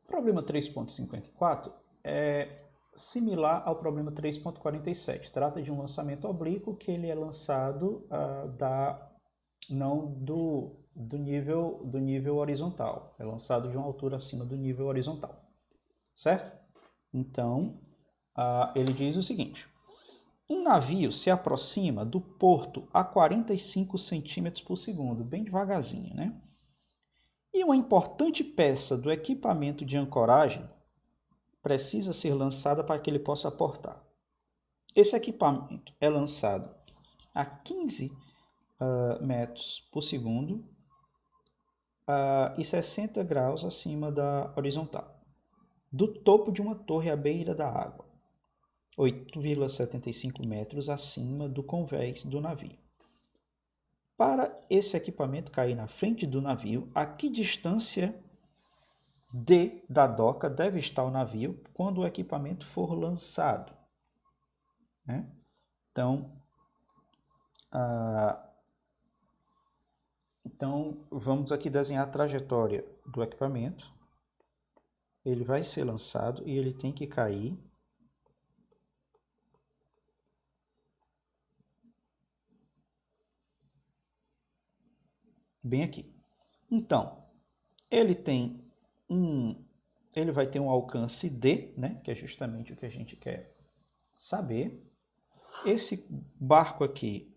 problema 3.54 é similar ao problema 3.47. Trata de um lançamento oblíquo que ele é lançado não do nível horizontal, é lançado de uma altura acima do nível horizontal, certo? Então, ele diz o seguinte: um navio se aproxima do porto a 45 centímetros por segundo, bem devagarzinho, né? E uma importante peça do equipamento de ancoragem precisa ser lançada para que ele possa aportar. Esse equipamento é lançado a 15 metros por segundo e 60 graus acima da horizontal, do topo de uma torre à beira da água, 8,75 metros acima do convés do navio. Para esse equipamento cair na frente do navio, a que distância D da doca deve estar o navio quando o equipamento for lançado, né? Então, vamos aqui desenhar a trajetória do equipamento. Ele vai ser lançado e ele tem que cair bem aqui. Então, ele vai ter um alcance D, né, que é justamente o que a gente quer saber. Esse barco aqui,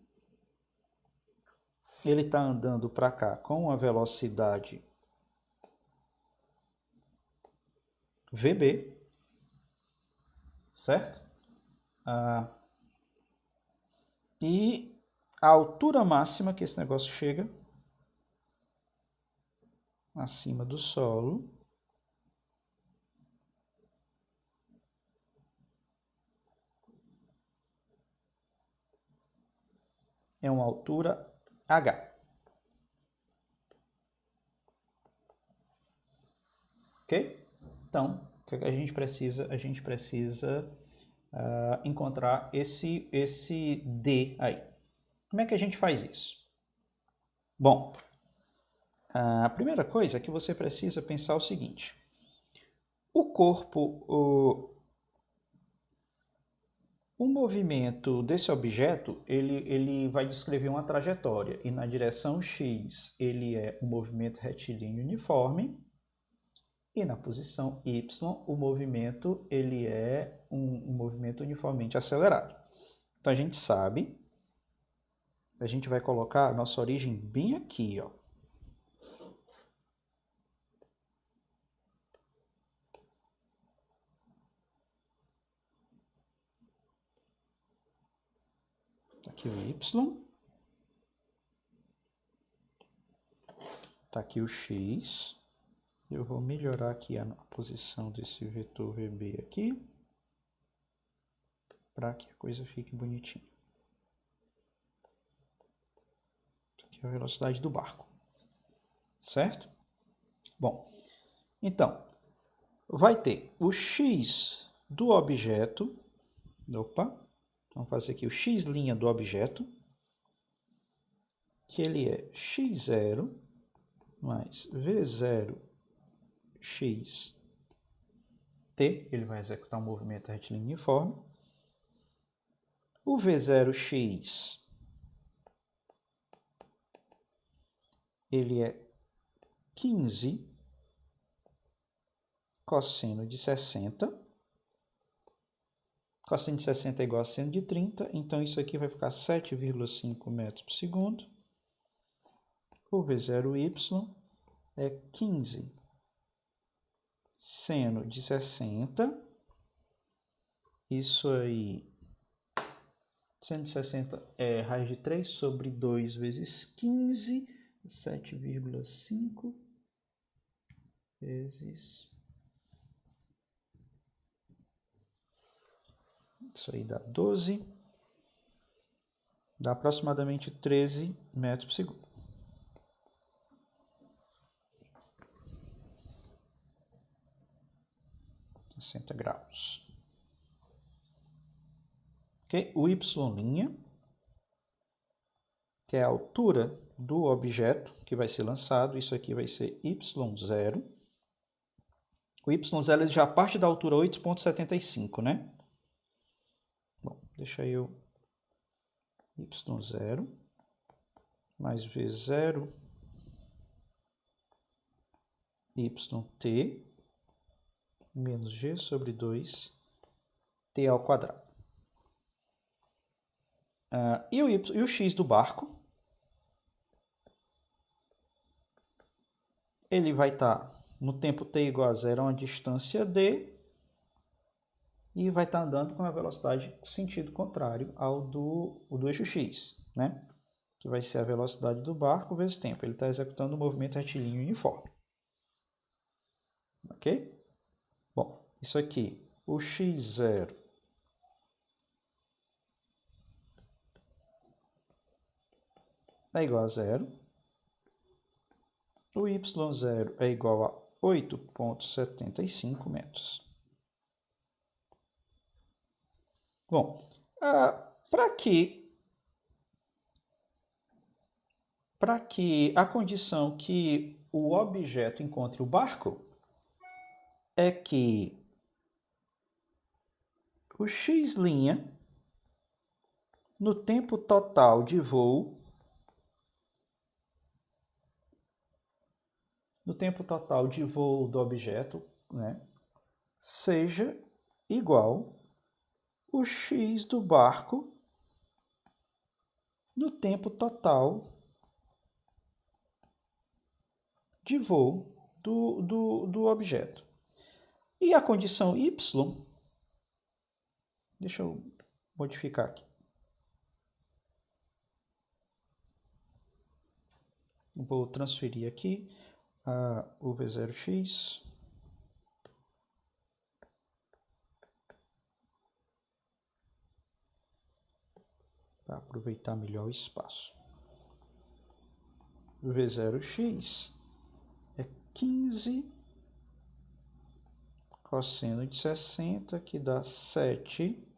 ele está andando para cá com uma velocidade VB, certo? E a altura máxima que esse negócio chega acima do solo é uma altura H. Ok? Então, o que a gente precisa? A gente precisa encontrar esse D aí. Como é que a gente faz isso? Bom, a primeira coisa é que você precisa pensar o seguinte: o corpo, o movimento desse objeto, ele vai descrever uma trajetória, e na direção X ele é um movimento retilíneo uniforme, e na posição Y o movimento ele é um movimento uniformemente acelerado. Então a gente sabe, a gente vai colocar a nossa origem bem aqui, ó. Aqui o Y. Tá aqui o X. Eu vou melhorar aqui a posição desse vetor VB aqui, para que a coisa fique bonitinha. Aqui é a velocidade do barco, certo? Bom, então, vai ter o X do objeto. Opa, vamos fazer aqui o X' do objeto, que ele é x0 mais v0 x t, ele vai executar um movimento retilíneo uniforme. O v0x, ele é 15 cosseno de 60. Cosseno de 60 é igual a seno de 30, então isso aqui vai ficar 7,5 metros por segundo. O v0y é 15 seno de 60. Isso aí, seno de 60 é raiz de 3 sobre 2 vezes 15, 7,5 vezes... Isso aí dá 12. Dá aproximadamente 13 metros por segundo. graus. Okay? O y', que é a altura do objeto que vai ser lançado, isso aqui vai ser y0. O YZ ele já parte da altura 8,75, né? Bom, deixa eu Y0 mais V0 YT menos G sobre 2 T ao quadrado. E o X do barco? Ele vai estar no tempo t igual a 0 a uma distância d e vai estar andando com a velocidade sentido contrário ao do eixo x, né? Que vai ser a velocidade do barco vezes tempo. Ele está executando um movimento retilíneo uniforme. Ok? Bom, isso aqui, o x0 é igual a 0. O y0 é igual a 8,75 metros. Bom, para que a condição que o objeto encontre o barco é que o x' no tempo total de voo, do objeto, né, seja igual o x do barco no tempo total de voo do objeto. E a condição y, deixa eu modificar aqui. Vou transferir aqui o V0x para aproveitar melhor o espaço. O V0x é 15 cosseno de 60, que dá 7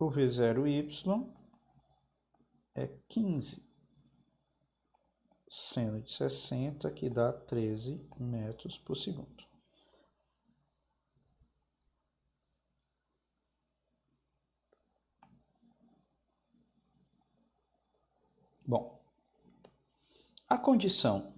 o V0y é 15 seno de 60, que dá 13 metros por segundo. Bom, a condição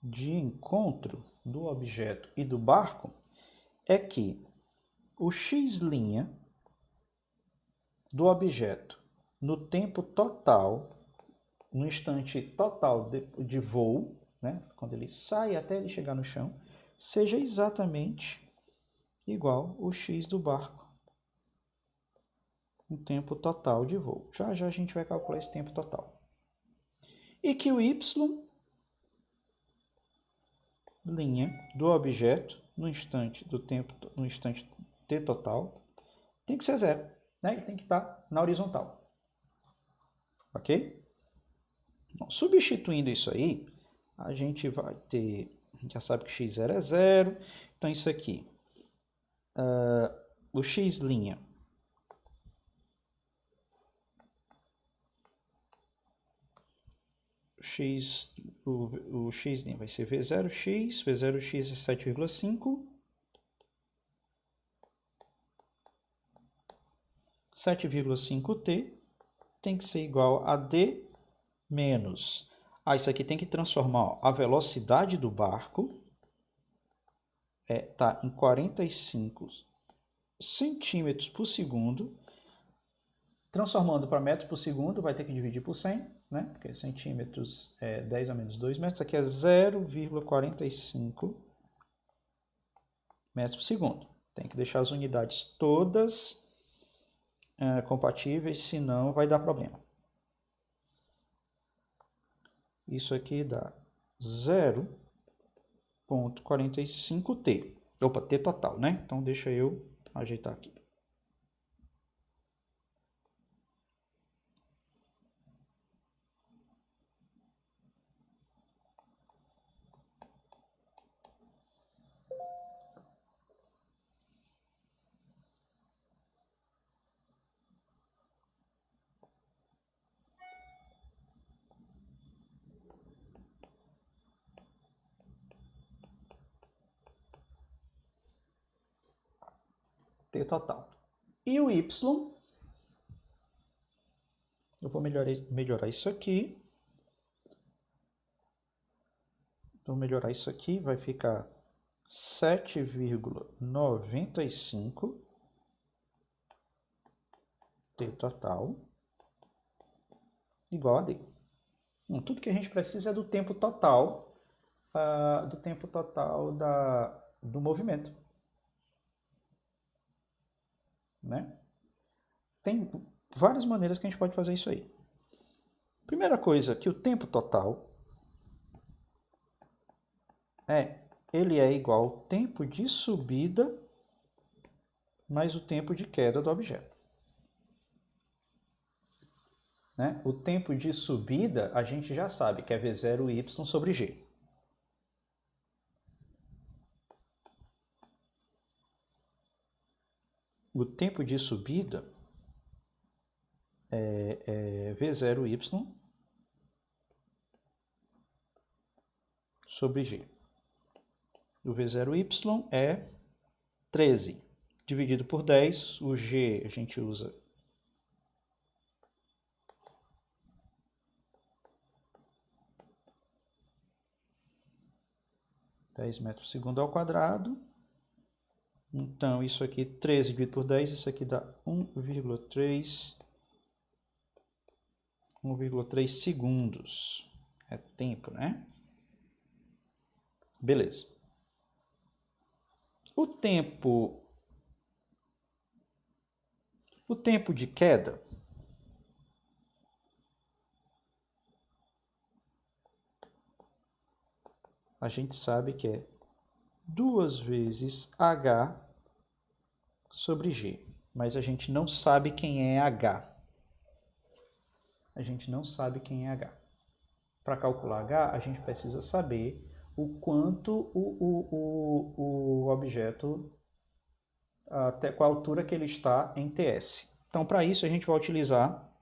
de encontro do objeto e do barco é que o x' do objeto no tempo total, no instante total de voo, né, quando ele sai até ele chegar no chão, seja exatamente igual o x do barco no tempo total de voo. Já já a gente vai calcular esse tempo total. E que o y' do objeto no instante t total tem que ser 0, né? Ele tem que estar na horizontal. Ok? Bom, substituindo isso aí, a gente vai ter, a gente já sabe que x0 é 0, então isso aqui, o x', o x' vai ser V0x, V0x é 7,5, 7,5t tem que ser igual a d menos... isso aqui tem que transformar a velocidade do barco, tá em 45 centímetros por segundo. Transformando para metros por segundo, vai ter que dividir por 100, né? Porque centímetros é 10 a menos 2 metros. Isso aqui é 0,45 metros por segundo. Tem que deixar as unidades todas compatíveis, senão vai dar problema. Isso aqui dá 0,45t. Opa, t total, né? Então deixa eu ajeitar aqui. T total. E o y, eu vou melhorar isso aqui. Então, melhorar isso aqui, vai ficar 7,95 T total igual a D. Tudo que a gente precisa é do tempo total, do movimento. Né? Tem várias maneiras que a gente pode fazer isso aí. Primeira coisa, que o tempo total ele é igual ao tempo de subida mais o tempo de queda do objeto. Né? O tempo de subida a gente já sabe que é V0y sobre G. O tempo de subida é V0y sobre G. O V0y é 13. Dividido por 10, o G a gente usa 10 metros por segundo ao quadrado. Então, isso aqui, 13 dividido por 10, isso aqui dá 1,3 segundos. É tempo, né? Beleza. O tempo de queda a gente sabe que é 2 vezes h sobre g, mas a gente não sabe quem é h. A gente não sabe quem é h. Para calcular h, a gente precisa saber o quanto o objeto, até qual altura que ele está em ts. Então, para isso, a gente vai utilizar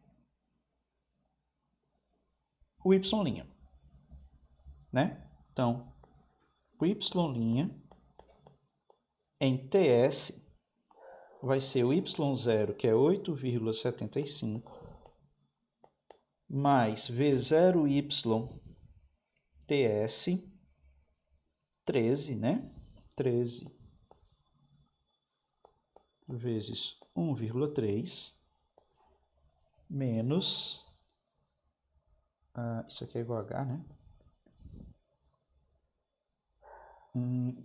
o y'. Né? Então, o y' em ts vai ser o y0, que é 8,75, mais V0y ts, 13, né? 13 vezes 1,3 menos, isso aqui é igual a h, né?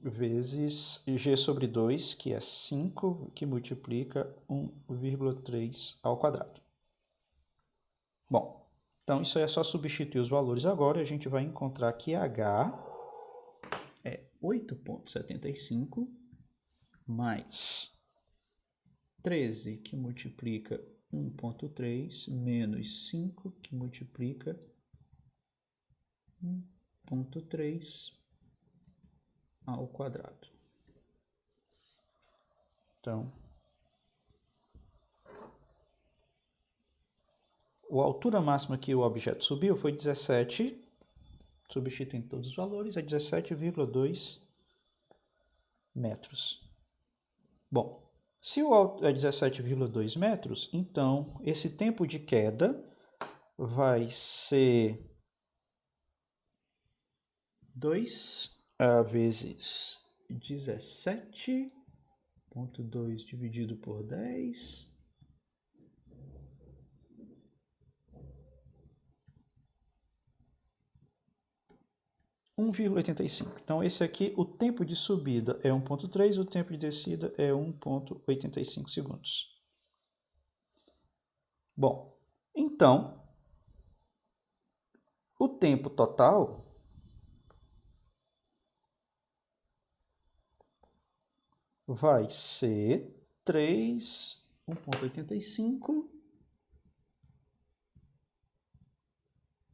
Vezes g sobre 2, que é 5, que multiplica 1,3 ao quadrado. Bom, então isso aí é só substituir os valores agora, e a gente vai encontrar que h é 8,75 mais 13, que multiplica 1,3, menos 5, que multiplica 1,3 ao quadrado. Então, a altura máxima que o objeto subiu foi 17, substituindo todos os valores, é 17,2 metros. Bom, se o alto é 17,2 metros, então esse tempo de queda vai ser 2 vezes 17,2 dividido por 10. Então, esse aqui, o tempo de subida é 1,3, o tempo de descida é 1,85 segundos. Bom, então, o tempo total vai ser 1,85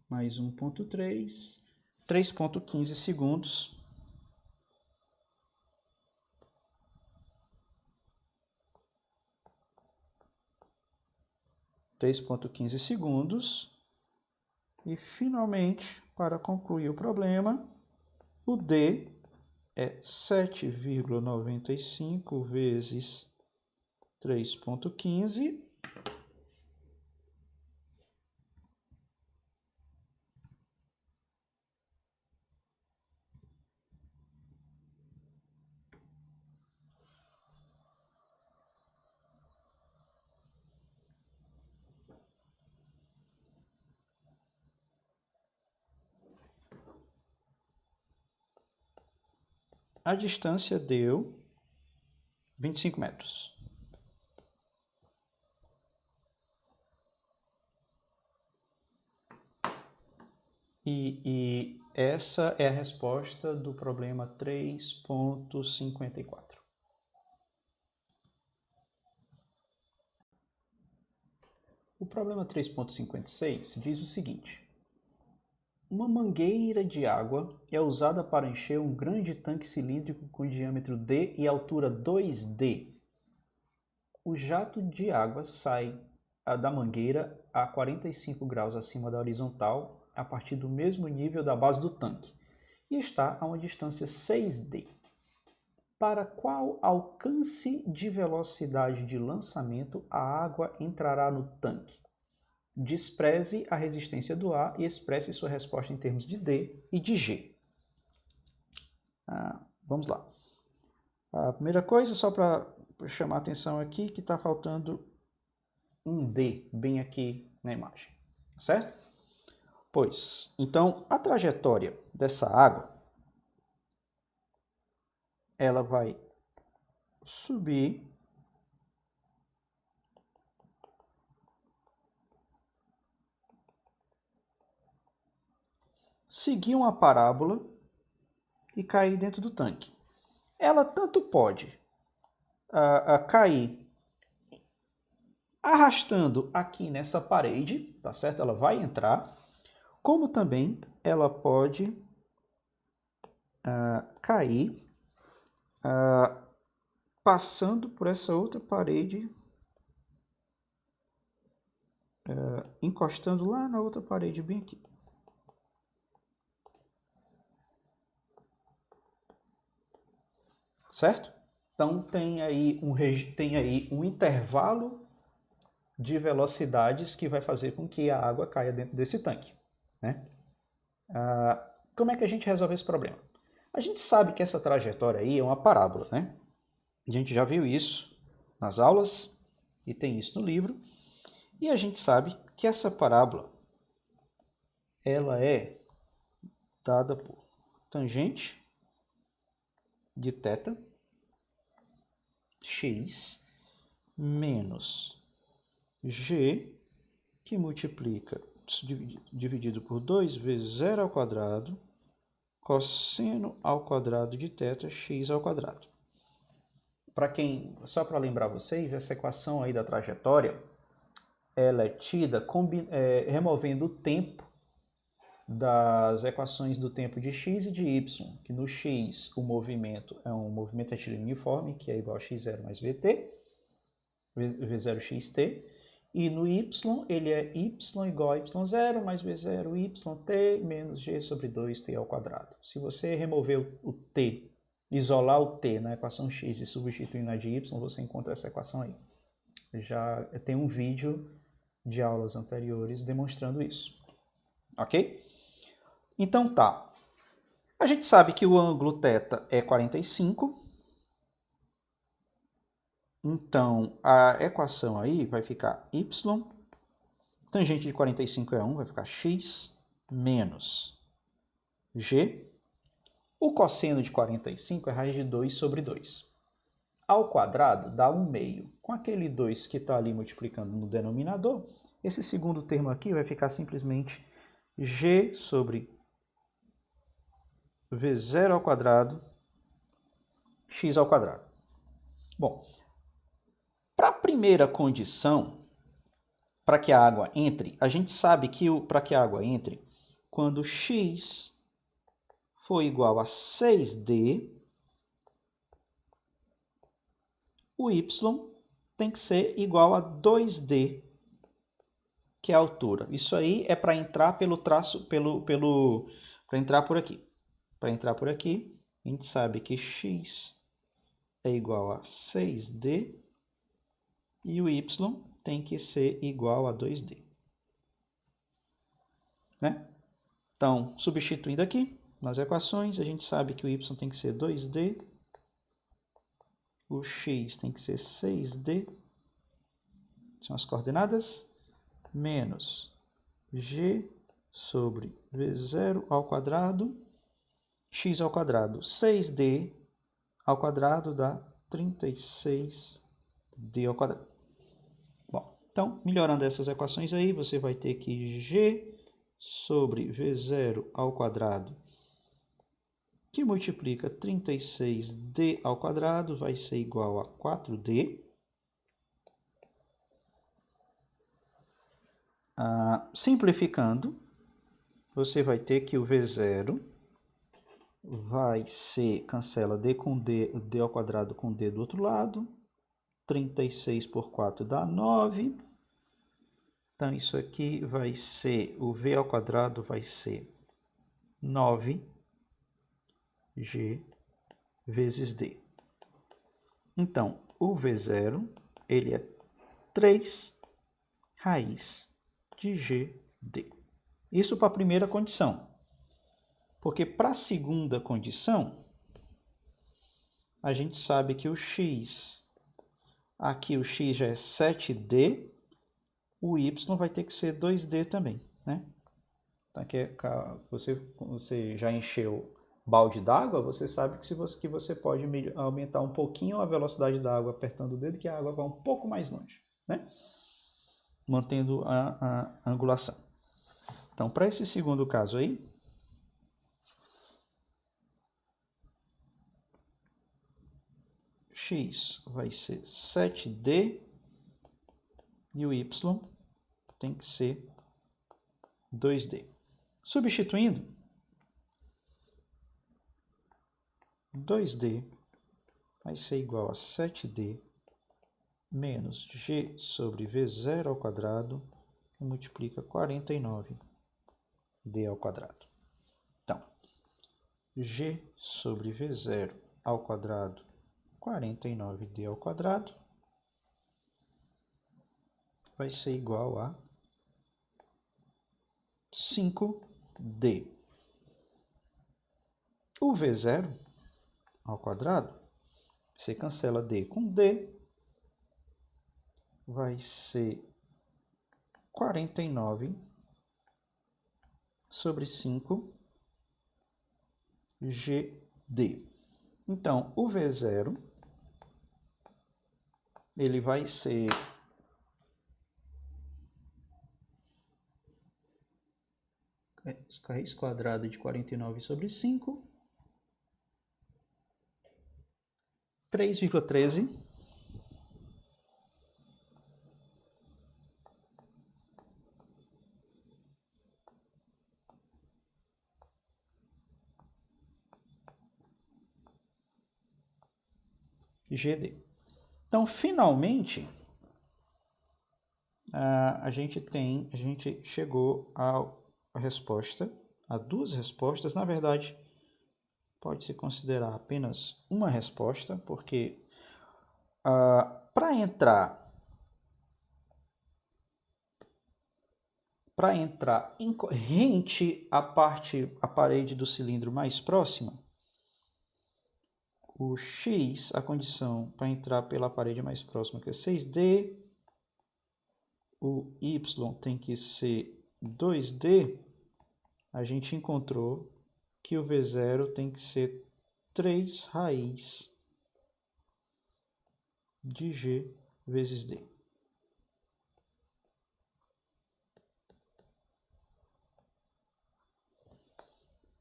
mais 1,3, 3,15 segundos. E, finalmente, para concluir o problema, o D é 7,95 vezes 3,15 a distância deu 25 metros. E essa é a resposta do problema 3,54. O problema 3,56 diz o seguinte: uma mangueira de água é usada para encher um grande tanque cilíndrico com diâmetro D e altura 2D. O jato de água sai da mangueira a 45 graus acima da horizontal, a partir do mesmo nível da base do tanque, e está a uma distância 6D. Para qual alcance de velocidade de lançamento a água entrará no tanque? Despreze a resistência do ar e expresse sua resposta em termos de D e de G. Vamos lá. A primeira coisa, só para chamar a atenção aqui, que está faltando um D bem aqui na imagem, certo? Pois, então, a trajetória dessa água, ela vai subir seguir uma parábola e cair dentro do tanque. Ela tanto pode cair arrastando aqui nessa parede, tá certo? Ela vai entrar, como também ela pode cair passando por essa outra parede, encostando lá na outra parede bem aqui. Certo? Então tem aí um intervalo de velocidades que vai fazer com que a água caia dentro desse tanque, né? Como é que a gente resolve esse problema? A gente sabe que essa trajetória aí é uma parábola, né? A gente já viu isso nas aulas e tem isso no livro. E a gente sabe que essa parábola ela é dada por tangente de θ x menos g, que multiplica dividido por 2 vezes 0 ao quadrado, cosseno ao quadrado de θ x ao quadrado. Só para lembrar vocês, essa equação aí da trajetória, ela é tida removendo o tempo das equações do tempo de x e de y, que no x o movimento é um movimento retilíneo uniforme, que é igual a x0 mais vt, v0 xt, e no y ele é y igual a y0 mais v0 yt menos g sobre 2t ao quadrado. Se você remover o t, isolar o t na equação x e substituir na de y, você encontra essa equação aí. Já tem um vídeo de aulas anteriores demonstrando isso. Ok? Então tá. A gente sabe que o ângulo θ é 45. Então a equação aí vai ficar y, tangente de 45 é 1, vai ficar x menos g. O cosseno de 45 é raiz de 2 sobre 2. Ao quadrado dá 1 meio. Com aquele 2 que está ali multiplicando no denominador, esse segundo termo aqui vai ficar simplesmente g sobre v0 ao quadrado, x ao quadrado. Bom, para a primeira condição, para que a água entre, a gente sabe que para que a água entre, quando x for igual a 6D, o y tem que ser igual a 2D, que é a altura. Isso aí é para entrar pelo traço, para entrar por aqui. Para entrar por aqui, a gente sabe que x é igual a 6D e o y tem que ser igual a 2D. Né? Então, substituindo aqui nas equações, a gente sabe que o y tem que ser 2D, o x tem que ser 6D, são as coordenadas, menos g sobre v0 ao quadrado, x ao quadrado, 6D ao quadrado dá 36D ao quadrado. Bom, então, melhorando essas equações aí, você vai ter que g sobre v0 ao quadrado, que multiplica 36D ao quadrado, vai ser igual a 4D. Simplificando, você vai ter que o V0 vai ser, cancela D com D, D ao quadrado com D do outro lado. 36 por 4 dá 9. Então, isso aqui vai ser, o V ao quadrado vai ser 9G vezes D. Então, o V0, ele é 3 raiz de GD. Isso para a primeira condição. Porque para a segunda condição, a gente sabe que o x, aqui o x já é 7D, o y vai ter que ser 2D também, né? Então, aqui você já encheu balde d'água, você sabe que você pode aumentar um pouquinho a velocidade da água apertando o dedo, que a água vai um pouco mais longe, né? Mantendo a angulação. Então, para esse segundo caso aí, x vai ser 7D e o y tem que ser 2D. Substituindo, 2D vai ser igual a 7D menos g sobre v0 ao quadrado, que multiplica 49D ao quadrado. Então, g sobre v0 ao quadrado, 49D ao quadrado, vai ser igual a 5D. O V0 ao quadrado, você cancela D com D, vai ser 49 sobre 5 GD. Então, o V0, ele vai ser raiz quadrada de 49 sobre 5, 3,13 GD. Então, finalmente, a gente chegou a resposta, a duas respostas. Na verdade, pode-se considerar apenas uma resposta, porque para entrar rente à parede do cilindro mais próxima, o x, a condição para entrar pela parede mais próxima, que é 6D, o y tem que ser 2D, a gente encontrou que o V0 tem que ser 3 raiz de G vezes D.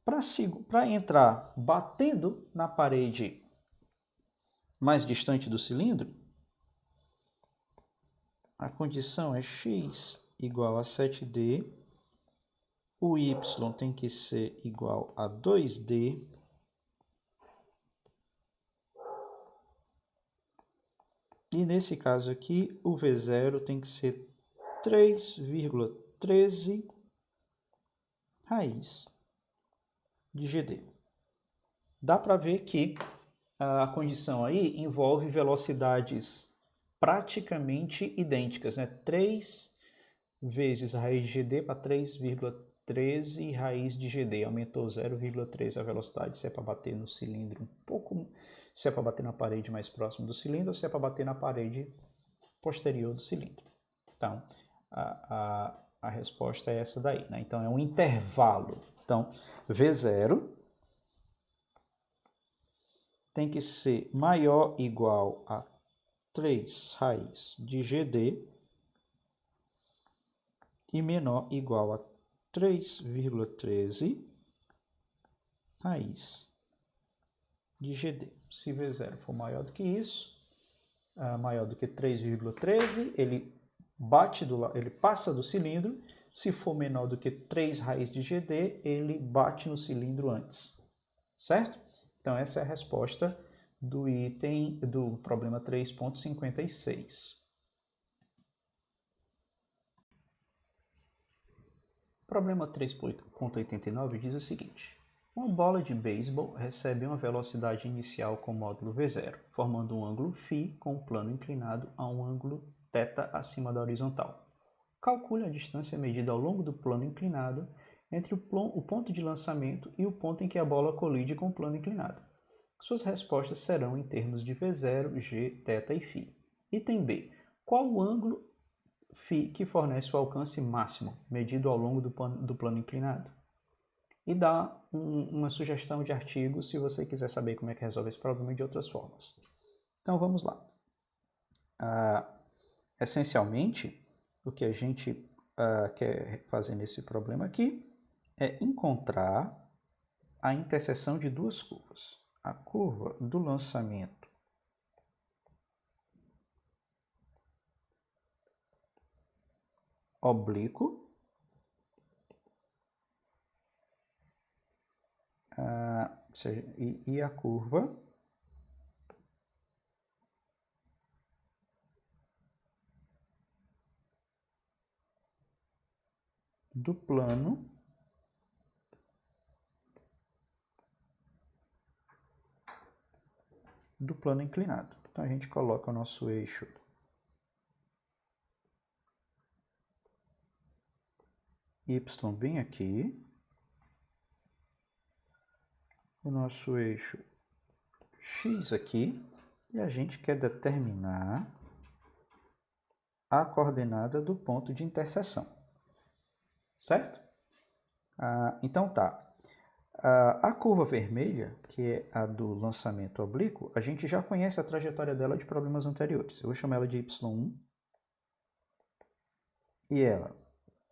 Para entrar batendo na parede mais distante do cilindro, a condição é x igual a 7D, o y tem que ser igual a 2D, e nesse caso aqui, o V0 tem que ser 3,13 raiz de GD. Dá para ver que a condição aí envolve velocidades praticamente idênticas, né? 3 vezes a raiz de GD para 3,13 raiz de GD. Aumentou 0,3 a velocidade, se é para bater no cilindro um pouco, se é para bater na parede mais próxima do cilindro ou se é para bater na parede posterior do cilindro. Então, a resposta é essa daí, né? Então, é um intervalo. Então, V0 tem que ser maior ou igual a 3 raiz de GD e menor ou igual a 3,13 raiz de GD. Se V0 for maior do que isso, maior do que 3,13, ele passa do cilindro. Se for menor do que 3 raiz de GD, ele bate no cilindro antes. Certo? Então, essa é a resposta do item do problema 3.56. Problema 3.89 diz o seguinte: uma bola de beisebol recebe uma velocidade inicial com módulo V0, formando um ângulo φ com um plano inclinado a um ângulo θ acima da horizontal. Calcule a distância medida ao longo do plano inclinado entre o ponto de lançamento e o ponto em que a bola colide com o plano inclinado. Suas respostas serão em termos de V0, G, θ e φ. Item B. Qual o ângulo φ que fornece o alcance máximo, medido ao longo do plano inclinado? E dá uma sugestão de artigo se você quiser saber como é que resolve esse problema de outras formas. Então vamos lá. Essencialmente, o que a gente quer fazer nesse problema aqui é encontrar a interseção de duas curvas. A curva do lançamento oblíquo e a curva do plano inclinado. Então a gente coloca o nosso eixo y bem aqui, o nosso eixo x aqui, e a gente quer determinar a coordenada do ponto de interseção, certo? Então tá. A curva vermelha, que é a do lançamento oblíquo, a gente já conhece a trajetória dela de problemas anteriores. Eu vou chamar ela de y1 e ela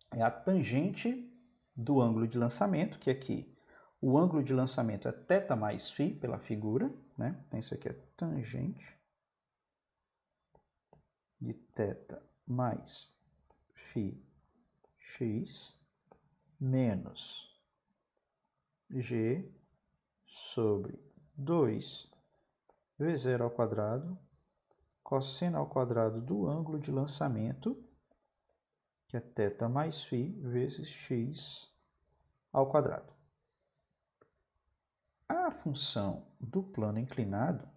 é a tangente do ângulo de lançamento, que aqui o ângulo de lançamento é θ mais φ pela figura, né? Então isso aqui é tangente de θ mais φx menos g sobre 2 V0 ao quadrado cosseno ao quadrado do ângulo de lançamento, que é θ mais φ vezes x ao quadrado. A função do plano inclinado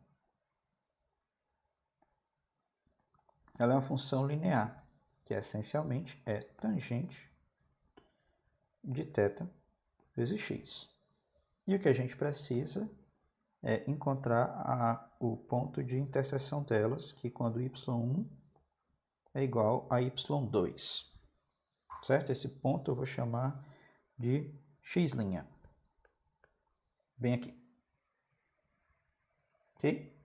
ela é uma função linear, que essencialmente é tangente de θ vezes x. E o que a gente precisa é encontrar o ponto de interseção delas, que quando y1 é igual a y2. Certo? Esse ponto eu vou chamar de x'. Bem aqui. Ok?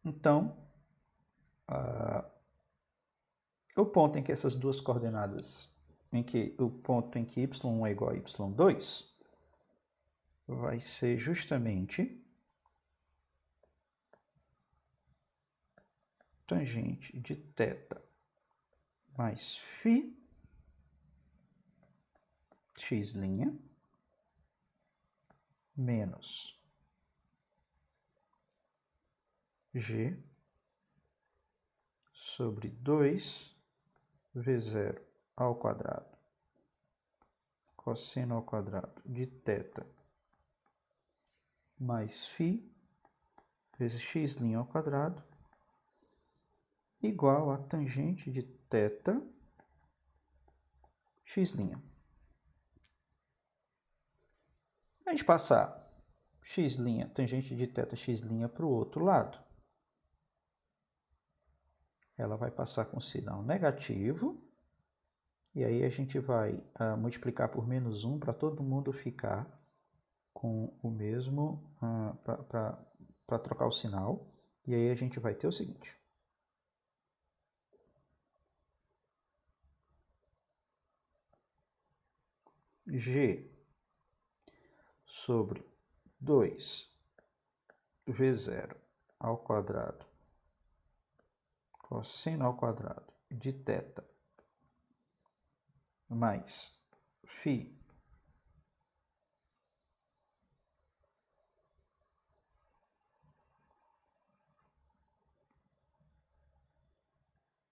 Então, o ponto em que essas duas coordenadas, o ponto em que y1 é igual a y2, vai ser justamente tangente de θ mais φ x' menos g sobre 2 V0 ao quadrado cosseno ao quadrado de θ mais φ vezes x' ao quadrado igual a tangente de θ x'. A gente passar x', tangente de θ x' para o outro lado, ela vai passar com sinal negativo, e aí a gente vai multiplicar por menos 1 para todo mundo ficar com o mesmo, para trocar o sinal, e aí a gente vai ter o seguinte. G sobre 2v0 ao quadrado cosseno ao quadrado de θ mais φ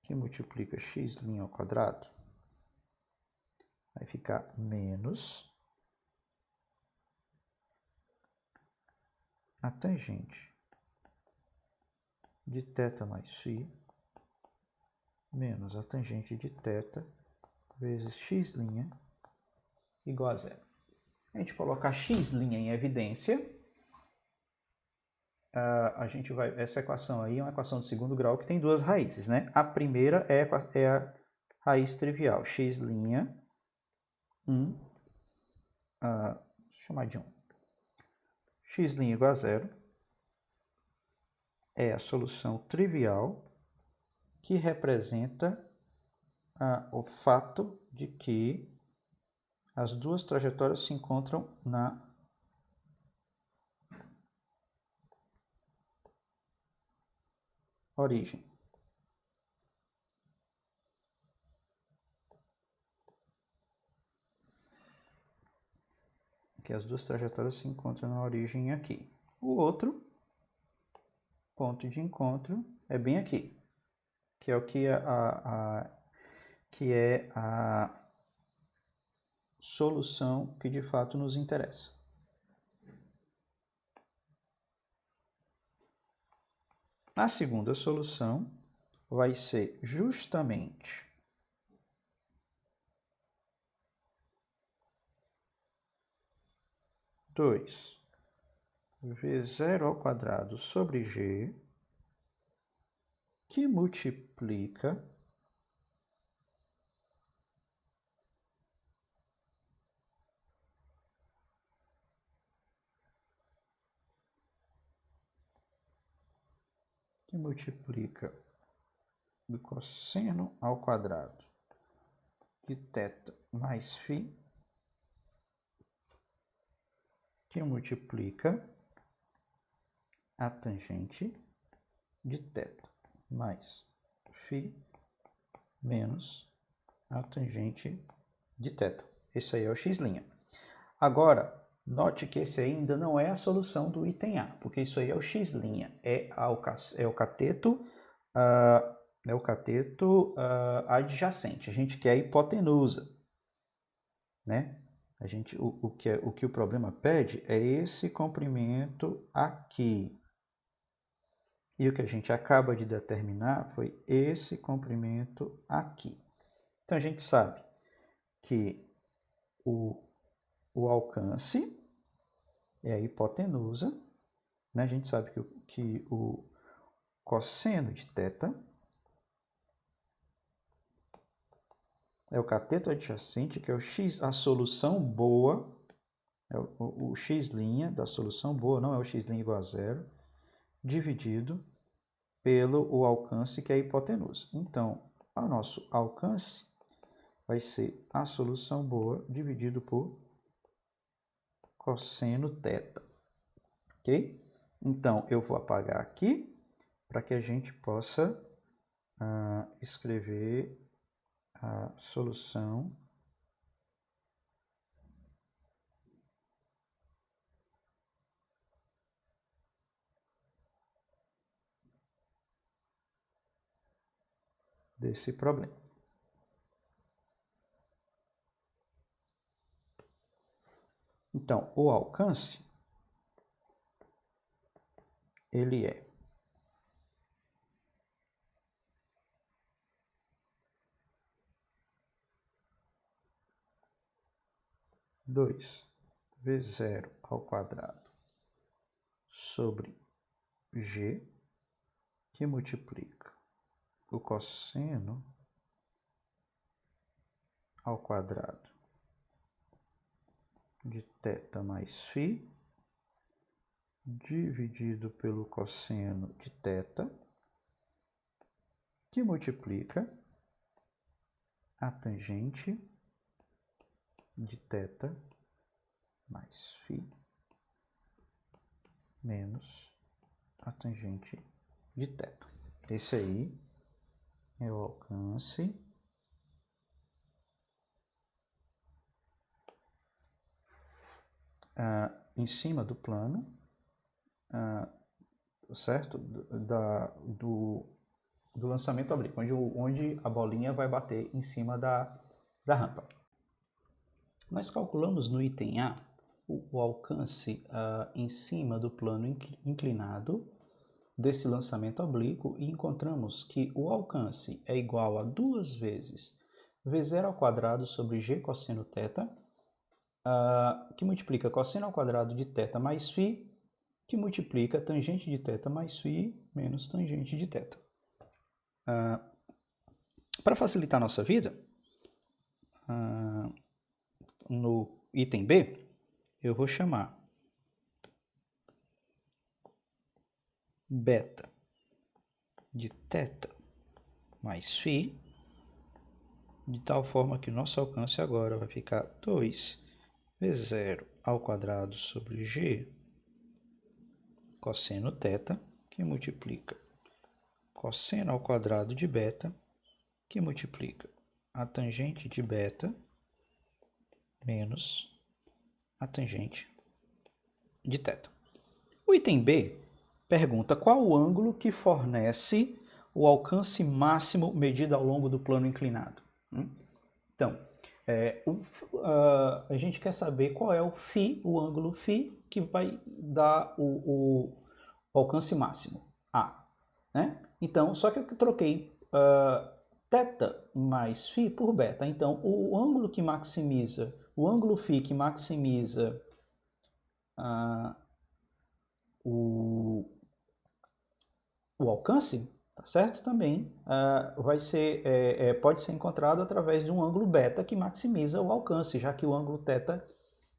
que multiplica x' ao quadrado vai ficar menos a tangente de θ mais φ menos a tangente de θ vezes x' igual a zero. A gente colocar x' em evidência, a gente vai, essa equação aí é uma equação de segundo grau que tem duas raízes, né? A primeira é a raiz trivial, x', 1, vou chamar de 1. X' igual a zero é a solução trivial que representa o fato de que as duas trajetórias se encontram na origem. Que as duas trajetórias se encontram na origem aqui. O outro ponto de encontro é bem aqui, que é o que é a solução que de fato nos interessa. A segunda solução vai ser justamente dois v0 ao quadrado sobre g, que multiplica o cosseno ao quadrado de θ mais φ, que multiplica a tangente de θ mais φ menos a tangente de θ. Esse aí é o x'. Agora, note que esse ainda não é a solução do item A, porque isso aí é o x', é o cateto adjacente. A gente quer a hipotenusa, né? O que o problema pede é esse comprimento aqui. E o que a gente acaba de determinar foi esse comprimento aqui. Então, a gente sabe que o alcance é a hipotenusa, né? A gente sabe que o cosseno de θ é o cateto adjacente, que é o x, a solução boa, é o x' da solução boa, não é o x' igual a zero, dividido pelo o alcance, que é a hipotenusa. Então, o nosso alcance vai ser a solução boa dividido por cosseno θ. Ok? Então, eu vou apagar aqui para que a gente possa escrever a solução desse problema. Então, o alcance, ele é 2 vezes 0 ao quadrado sobre g, que multiplica o cosseno ao quadrado de θ mais φ, dividido pelo cosseno de θ, que multiplica a tangente de θ mais φ menos a tangente de θ. Esse aí é o alcance em cima do plano, certo? Do lançamento oblíquo, onde a bolinha vai bater em cima da rampa. Nós calculamos no item A o alcance em cima do plano inclinado desse lançamento oblíquo e encontramos que o alcance é igual a 2 vezes v0 ao quadrado sobre g cosseno θ, que multiplica cosseno ao quadrado de θ mais φ, que multiplica tangente de θ mais φ menos tangente de θ. Para facilitar a nossa vida, no item B, eu vou chamar beta de θ mais φ, de tal forma que o nosso alcance agora vai ficar 2 vezes 0 ao quadrado sobre g cosseno θ, que multiplica cosseno ao quadrado de beta, que multiplica a tangente de beta menos a tangente de θ. O item B pergunta qual o ângulo que fornece o alcance máximo medido ao longo do plano inclinado. Então, a gente quer saber qual é o φ, o ângulo φ, que vai dar o alcance máximo, A. Né? Então, só que eu troquei θ mais φ por beta. Então, o ângulo que maximiza, o ângulo φ que maximiza o alcance, tá certo? Também pode ser encontrado através de um ângulo beta que maximiza o alcance, já que o ângulo θ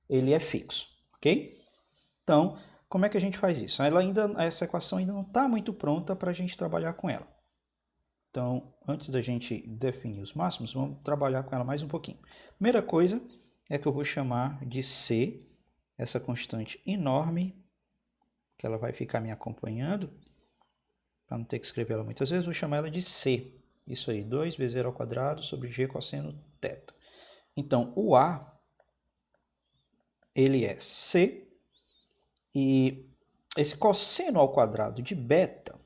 ele é fixo, ok? Então, como é que a gente faz isso? Essa equação ainda não está muito pronta para a gente trabalhar com ela. Então, antes da gente definir os máximos, vamos trabalhar com ela mais um pouquinho. Primeira coisa é que eu vou chamar de C, essa constante enorme, que ela vai ficar me acompanhando, para não ter que escrever ela muitas vezes, vou chamar ela de C. Isso aí, 2 vezes 0 ao quadrado sobre g cosseno θ. Então, o A, ele é C, e esse cosseno ao quadrado de beta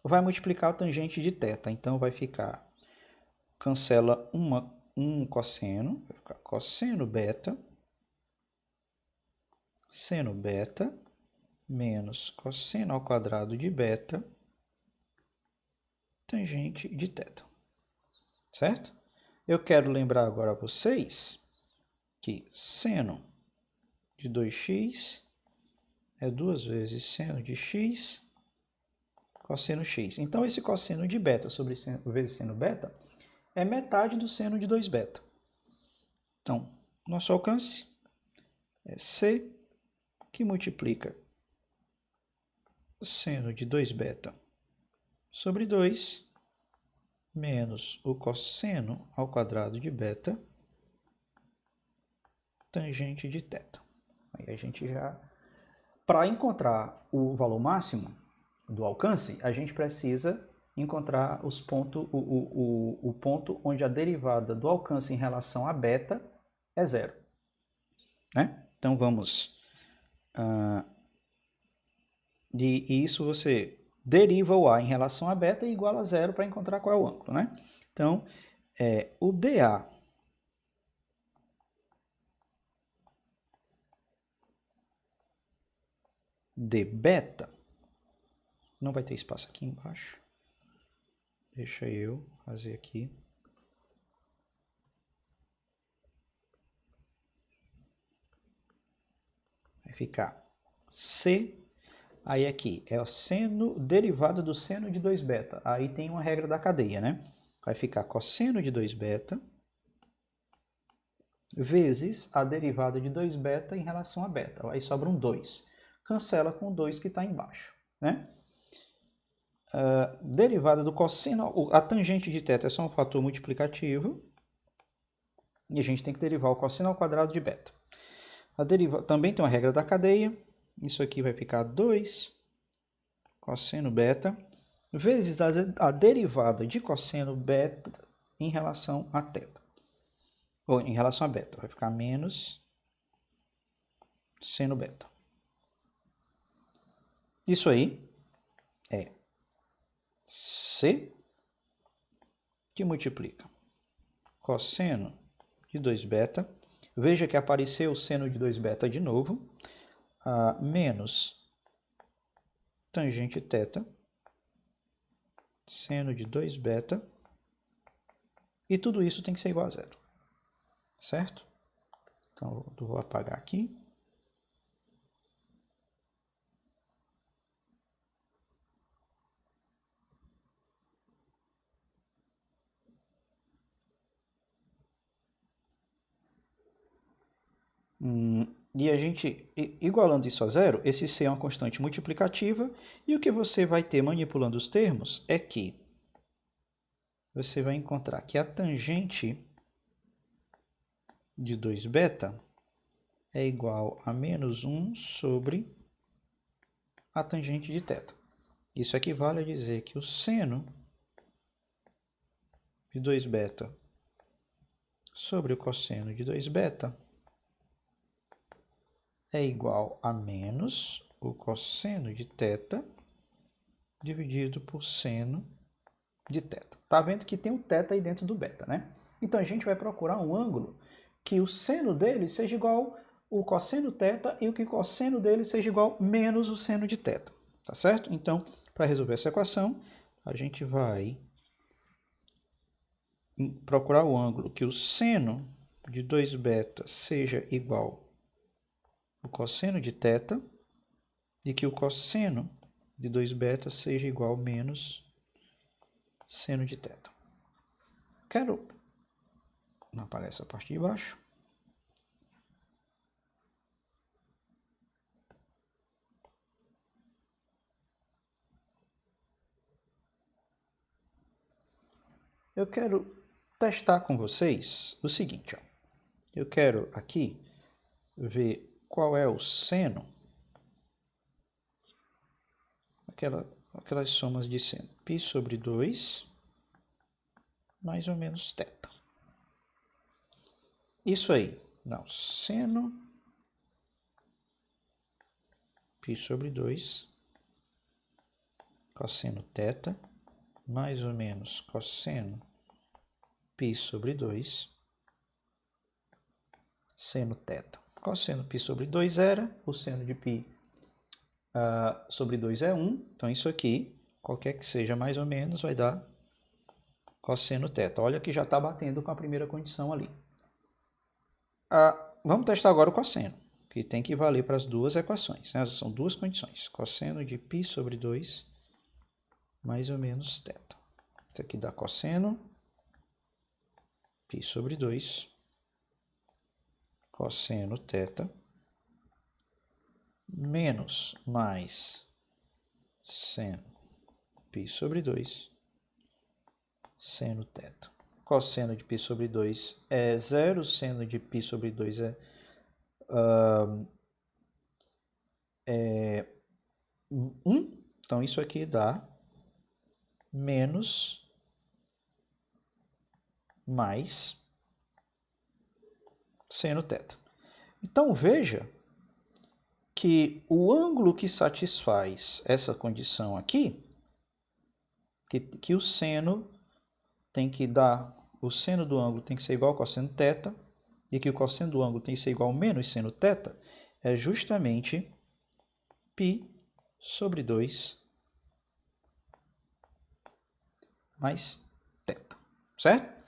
vai multiplicar a tangente de θ. Então, vai ficar, cancela um cosseno, vai ficar cosseno beta, seno beta, menos cosseno ao quadrado de beta, tangente de θ. Certo? Eu quero lembrar agora a vocês que seno de 2x é 2 vezes seno de x cosseno x. Então, esse cosseno de beta sobre vezes seno beta é metade do seno de 2 beta. Então, nosso alcance é C, que multiplica seno de 2 beta sobre 2, menos o cosseno ao quadrado de beta, tangente de θ. Aí a gente já... Para encontrar o valor máximo do alcance, a gente precisa encontrar os pontos, o ponto onde a derivada do alcance em relação a beta é zero. Né? Então vamos... E isso você deriva o A em relação a beta e igual a zero para encontrar qual é o ângulo. Né? Então, o dA de beta, não vai ter espaço aqui embaixo, deixa eu fazer aqui. vai ficar C. Aí aqui é o seno derivado do seno de 2 beta. Aí tem uma regra da cadeia, né? Vai ficar cosseno de 2 beta vezes a derivada de 2 beta em relação a beta. Aí sobra um 2. Cancela com o 2 que está embaixo, né? Derivada do cosseno, a tangente de θ é só um fator multiplicativo. E a gente tem que derivar o cosseno ao quadrado de beta. Também tem uma regra da cadeia. Isso aqui vai ficar 2 cosseno beta vezes a derivada de cosseno beta em relação a θ. Ou em relação a beta. Vai ficar menos seno beta. Isso aí é C que multiplica cosseno de 2 beta. Veja que apareceu o seno de 2 beta de novo. Menos tangente θ, seno de 2 beta, e tudo isso tem que ser igual a zero, certo? Então, eu vou apagar aqui. E a gente, igualando isso a zero, esse C é uma constante multiplicativa, e o que você vai ter manipulando os termos é que você vai encontrar que a tangente de 2 beta é igual a menos 1 sobre a tangente de θ. Isso equivale a dizer que o seno de 2 beta sobre o cosseno de 2 beta é igual a menos o cosseno de θ dividido por seno de θ. Tá vendo que tem um θ aí dentro do beta, né? Então a gente vai procurar um ângulo que o seno dele seja igual o cosseno θ e o que o cosseno dele seja igual menos o seno de θ. Tá certo? Então, para resolver essa equação, a gente vai procurar o ângulo que o seno de 2 beta seja igual ao cosseno de θ e que o cosseno de 2 beta seja igual a menos seno de θ. Quero não apagar essa parte de baixo. Eu quero testar com vocês o seguinte, ó. Eu quero aqui ver qual é o seno, aquelas somas de seno, π sobre 2, mais ou menos θ. Isso aí, não, seno π sobre 2, cosseno θ, mais ou menos cosseno π sobre 2, seno θ. Cosseno π sobre 2 era, o seno de π sobre 2 é 1, então isso aqui, qualquer que seja mais ou menos, vai dar cosseno θ. Olha que já está batendo com a primeira condição ali. Vamos testar agora o cosseno, que tem que valer para as duas equações, né? São duas condições, cosseno de π sobre 2, mais ou menos θ. Isso aqui dá cosseno π sobre 2, cosseno θ, menos mais seno π sobre 2, seno θ. Cosseno de π sobre 2 é 0, seno de π sobre 2 é 1. Então, isso aqui dá menos mais seno θ. Então, veja que o ângulo que satisfaz essa condição aqui, que o seno tem que dar, o seno do ângulo tem que ser igual ao cosseno θ, e que o cosseno do ângulo tem que ser igual ao menos seno θ, é justamente π sobre 2 mais θ, certo?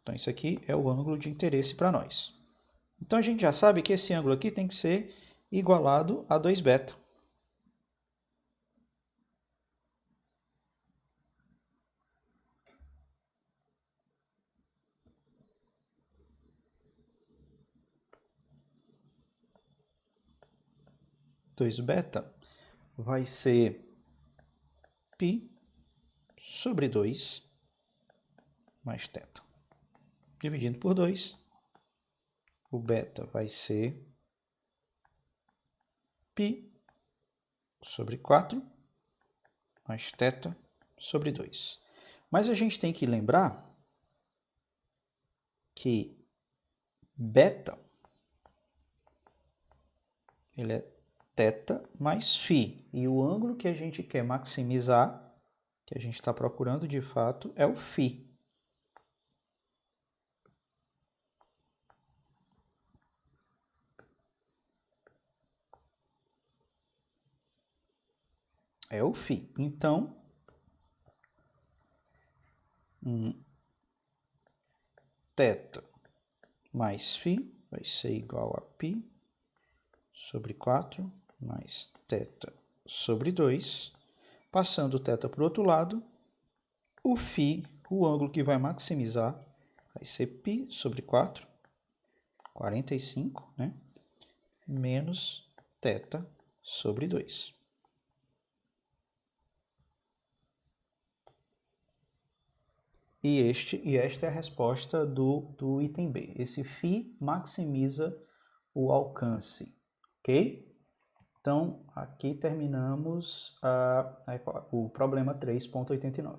Então, isso aqui é o ângulo de interesse para nós. Então, a gente já sabe que esse ângulo aqui tem que ser igualado a 2β. Β vai ser π sobre 2 mais θ. Dividindo por 2, o beta vai ser π sobre 4 mais θ sobre 2. Mas a gente tem que lembrar que beta ele é θ mais φ. E o ângulo que a gente quer maximizar, que a gente está procurando de fato, é o φ. É o φ. Então, θ mais φ vai ser igual a π sobre 4 mais θ sobre 2. Passando o θ para o outro lado, o φ, o ângulo que vai maximizar, vai ser π sobre 4, 45, né? Menos θ sobre 2. E esta é a resposta do item B. Esse φ maximiza o alcance, ok? Então, aqui terminamos o problema 3.89.